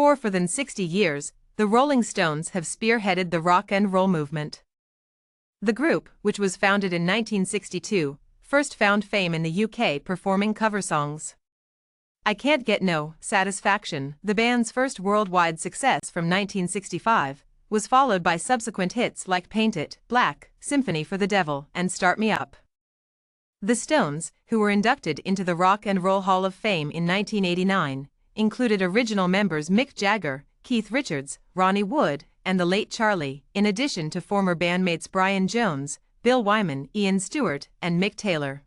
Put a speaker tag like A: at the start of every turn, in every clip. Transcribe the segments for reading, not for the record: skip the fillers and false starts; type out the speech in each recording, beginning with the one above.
A: For more than 60 years, the Rolling Stones have spearheaded the rock and roll movement. The group, which was founded in 1962, first found fame in the UK performing cover songs. I Can't Get No Satisfaction, the band's first worldwide success from 1965, was followed by subsequent hits like Paint It Black, Symphony for the Devil, and Start Me Up. The Stones, who were inducted into the Rock and Roll Hall of Fame in 1989, included original members Mick Jagger, Keith Richards, Ronnie Wood, and the late Charlie, in addition to former bandmates Brian Jones, Bill Wyman, Ian Stewart, and Mick Taylor.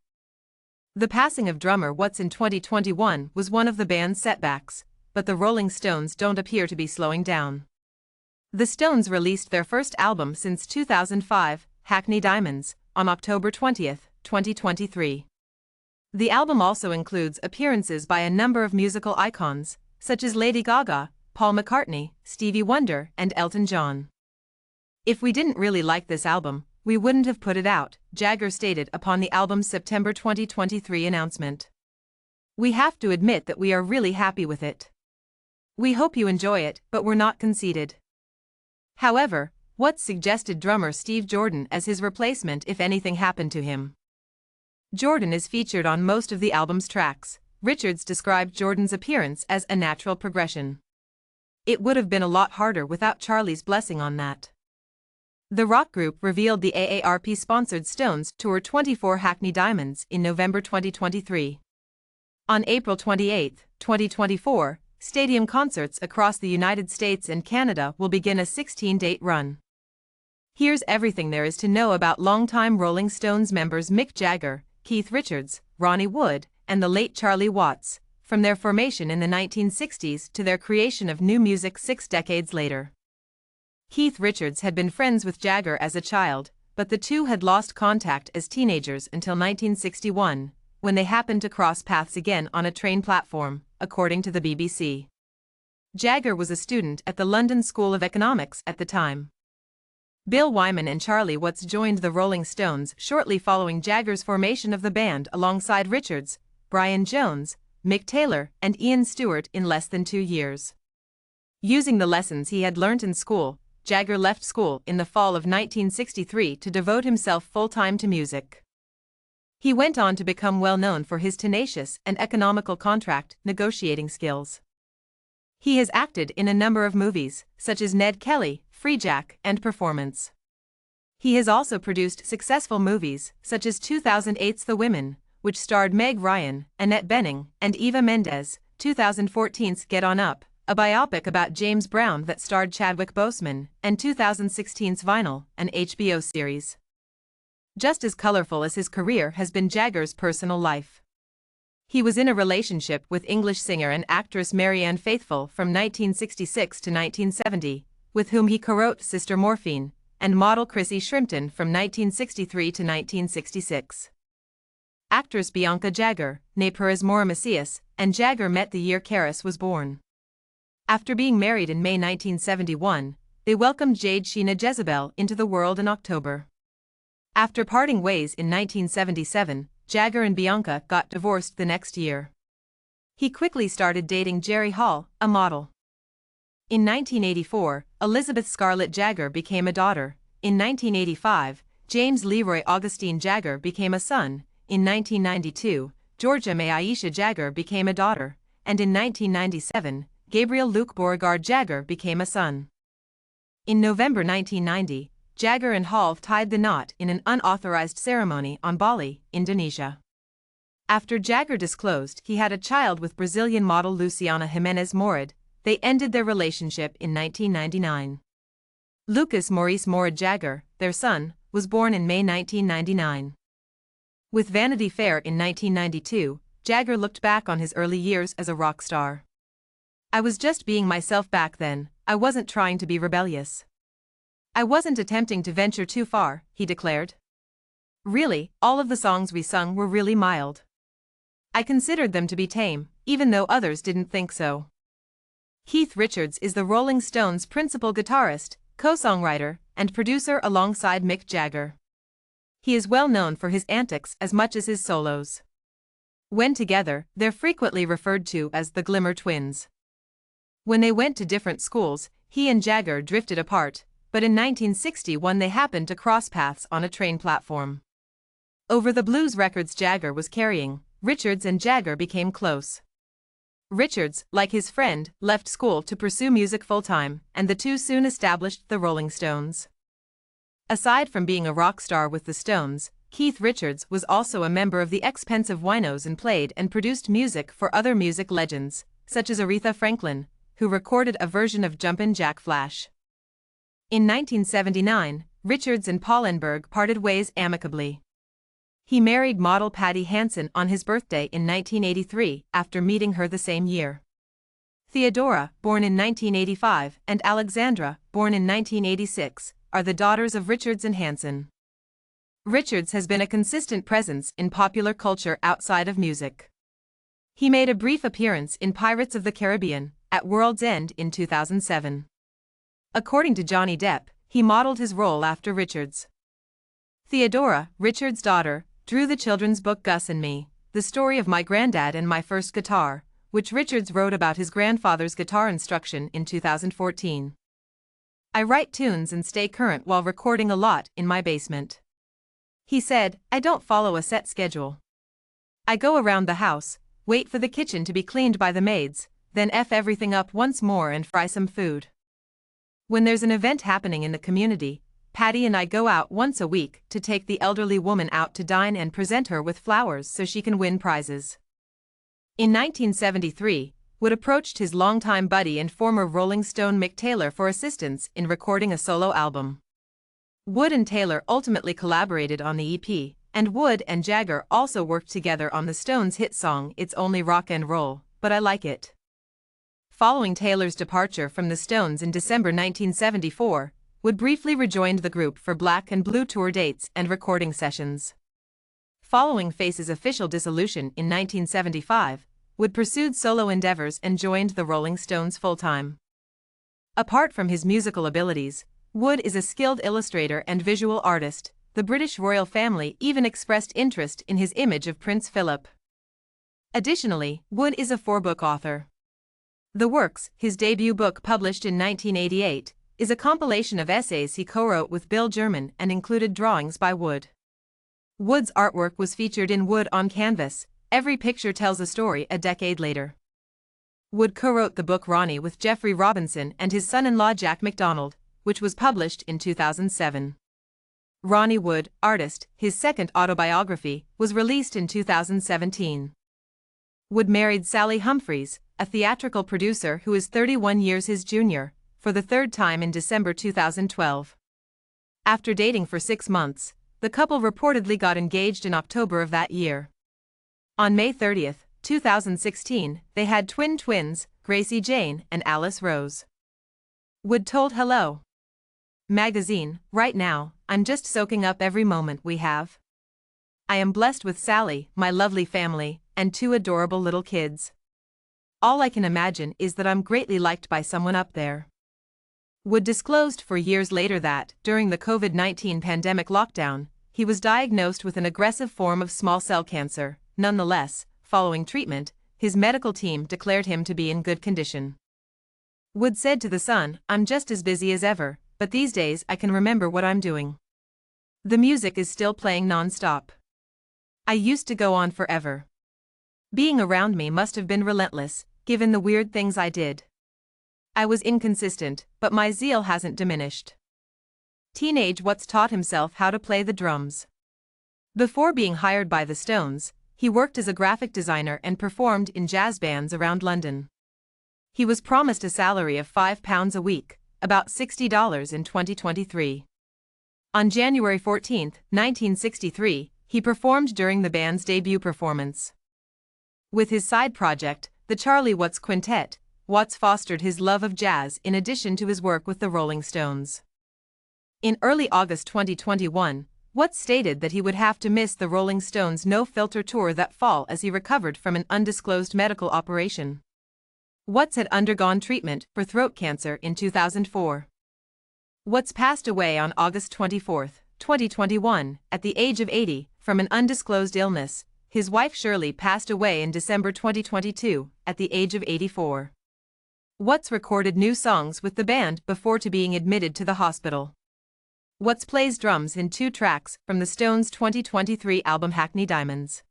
A: The passing of drummer Watts in 2021 was one of the band's setbacks, but the Rolling Stones don't appear to be slowing down. The Stones released their first album since 2005, Hackney Diamonds, on October 20, 2023. The album also includes appearances by a number of musical icons, such as Lady Gaga, Paul McCartney, Stevie Wonder, and Elton John. "If we didn't really like this album, we wouldn't have put it out," Jagger stated upon the album's September 2023 announcement. "We have to admit that we are really happy with it. We hope you enjoy it, but we're not conceited." However, Watts suggested drummer Steve Jordan as his replacement if anything happened to him. Jordan is featured on most of the album's tracks. Richards described Jordan's appearance as a natural progression. "It would have been a lot harder without Charlie's blessing on that." The rock group revealed the AARP-sponsored Stones Tour 24 Hackney Diamonds in November 2023. On April 28, 2024, stadium concerts across the United States and Canada will begin a 16-date run. Here's everything there is to know about longtime Rolling Stones members Mick Jagger, Keith Richards, Ronnie Wood, and the late Charlie Watts, from their formation in the 1960s to their creation of new music 6 decades later. Keith Richards had been friends with Jagger as a child, but the two had lost contact as teenagers until 1961, when they happened to cross paths again on a train platform, according to the BBC. Jagger was a student at the London School of Economics at the time. Bill Wyman and Charlie Watts joined the Rolling Stones shortly following Jagger's formation of the band alongside Richards, Brian Jones, Mick Taylor, and Ian Stewart in less than 2 years. Using the lessons he had learnt in school, Jagger left school in the fall of 1963 to devote himself full-time to music. He went on to become well known for his tenacious and economical contract negotiating skills. He has acted in a number of movies, such as Ned Kelly, Freejack, and Performance. He has also produced successful movies, such as 2008's The Women, which starred Meg Ryan, Annette Bening, and Eva Mendes, 2014's Get On Up, a biopic about James Brown that starred Chadwick Boseman, and 2016's Vinyl, an HBO series. Just as colorful as his career has been Jagger's personal life. He was in a relationship with English singer and actress Marianne Faithfull from 1966 to 1970, with whom he co-wrote Sister Morphine, and model Chrissy Shrimpton from 1963 to 1966. Actress Bianca Jagger, née Perez Mora Macias, and Jagger met the year Karis was born. After being married in May 1971, they welcomed Jade Sheena Jezebel into the world in October. After parting ways in 1977, Jagger and Bianca got divorced the next year. He quickly started dating Jerry Hall, a model. In 1984, Elizabeth Scarlett Jagger became a daughter. In 1985, James Leroy Augustine Jagger became a son. In 1992, Georgia May Aisha Jagger became a daughter. And in 1997, Gabriel Luke Beauregard Jagger became a son. In November 1990, Jagger and Hall tied the knot in an unauthorized ceremony on Bali, Indonesia. After Jagger disclosed he had a child with Brazilian model Luciana Jimenez Morid, they ended their relationship in 1999. Lucas Maurice Morid Jagger, their son, was born in May 1999. With Vanity Fair in 1992, Jagger looked back on his early years as a rock star. "I was just being myself back then, I wasn't trying to be rebellious. I wasn't attempting to venture too far," he declared. "Really, all of the songs we sung were really mild. I considered them to be tame, even though others didn't think so." Keith Richards is the Rolling Stones' principal guitarist, co-songwriter, and producer alongside Mick Jagger. He is well known for his antics as much as his solos. When together, they're frequently referred to as the Glimmer Twins. When they went to different schools, he and Jagger drifted apart, but in 1961 they happened to cross paths on a train platform. Over the blues records Jagger was carrying, Richards and Jagger became close. Richards, like his friend, left school to pursue music full-time, and the two soon established the Rolling Stones. Aside from being a rock star with the Stones, Keith Richards was also a member of the Expensive Winos and played and produced music for other music legends, such as Aretha Franklin, who recorded a version of Jumpin' Jack Flash. In 1979, Richards and Pallenberg parted ways amicably. He married model Patty Hansen on his birthday in 1983 after meeting her the same year. Theodora, born in 1985, and Alexandra, born in 1986, are the daughters of Richards and Hansen. Richards has been a consistent presence in popular culture outside of music. He made a brief appearance in Pirates of the Caribbean at World's End in 2007. According to Johnny Depp, he modeled his role after Richards. Theodora, Richards' daughter, drew the children's book Gus and Me, the story of my granddad and my first guitar, which Richards wrote about his grandfather's guitar instruction in 2014. I write tunes and stay current while recording a lot in my basement. He said, I don't follow a set schedule. I go around the house, wait for the kitchen to be cleaned by the maids, then F everything up once more and fry some food. When there's an event happening in the community, Patty and I go out once a week to take the elderly woman out to dine and present her with flowers so she can win prizes. In 1973, Wood approached his longtime buddy and former Rolling Stone Mick Taylor for assistance in recording a solo album. Wood and Taylor ultimately collaborated on the EP, and Wood and Jagger also worked together on the Stones' hit song It's Only Rock and Roll, But I Like It. Following Taylor's departure from the Stones in December 1974, Wood briefly rejoined the group for Black and Blue tour dates and recording sessions. Following Face's official dissolution in 1975, Wood pursued solo endeavors and joined the Rolling Stones full-time. Apart from his musical abilities, Wood is a skilled illustrator and visual artist. The British royal family even expressed interest in his image of Prince Philip. Additionally, Wood is a 4-book author. The Works, his debut book published in 1988, is a compilation of essays he co-wrote with Bill German and included drawings by Wood. Wood's artwork was featured in Wood on Canvas, Every Picture Tells a Story a decade later. Wood co-wrote the book Ronnie with Jeffrey Robinson and his son-in-law Jack MacDonald, which was published in 2007. Ronnie Wood, Artist, his second autobiography, was released in 2017. Wood married Sally Humphreys, a theatrical producer who is 31 years his junior, for the third time in December 2012. After dating for 6 months, the couple reportedly got engaged in October of that year. On May 30, 2016, they had twins, Gracie Jane and Alice Rose. Wood told Hello Magazine, right now, I'm just soaking up every moment we have. I am blessed with Sally, my lovely family, and 2 adorable little kids. All I can imagine is that I'm greatly liked by someone up there. Wood disclosed for years later that, during the COVID-19 pandemic lockdown, he was diagnosed with an aggressive form of small cell cancer. Nonetheless, following treatment, his medical team declared him to be in good condition. Wood said to The Sun, I'm just as busy as ever, but these days I can remember what I'm doing. The music is still playing non-stop. I used to go on forever. Being around me must have been relentless, given the weird things I did. I was inconsistent, but my zeal hasn't diminished. Teenage Watts taught himself how to play the drums. Before being hired by the Stones, he worked as a graphic designer and performed in jazz bands around London. He was promised a salary of £5 a week, about $60 in 2023. On January 14, 1963, he performed during the band's debut performance. With his side project, the Charlie Watts Quintet, Watts fostered his love of jazz in addition to his work with the Rolling Stones. In early August 2021, Watts stated that he would have to miss the Rolling Stones' No Filter tour that fall as he recovered from an undisclosed medical operation. Watts had undergone treatment for throat cancer in 2004. Watts passed away on August 24, 2021, at the age of 80, from an undisclosed illness. His wife Shirley passed away in December 2022, at the age of 84. Watts recorded new songs with the band before being admitted to the hospital. Watts plays drums in 2 tracks from the Stones' 2023 album Hackney Diamonds.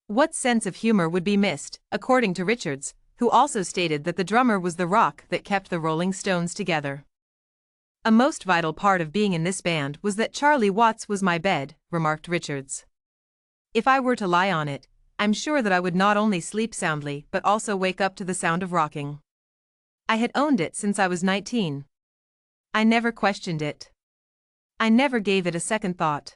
A: Watts' sense of humor would be missed, according to Richards, who also stated that the drummer was the rock that kept the Rolling Stones together. A most vital part of being in this band was that Charlie Watts was my bed, remarked Richards. If I were to lie on it, I'm sure that I would not only sleep soundly but also wake up to the sound of rocking. I had owned it since I was 19. I never questioned it. I never gave it a second thought.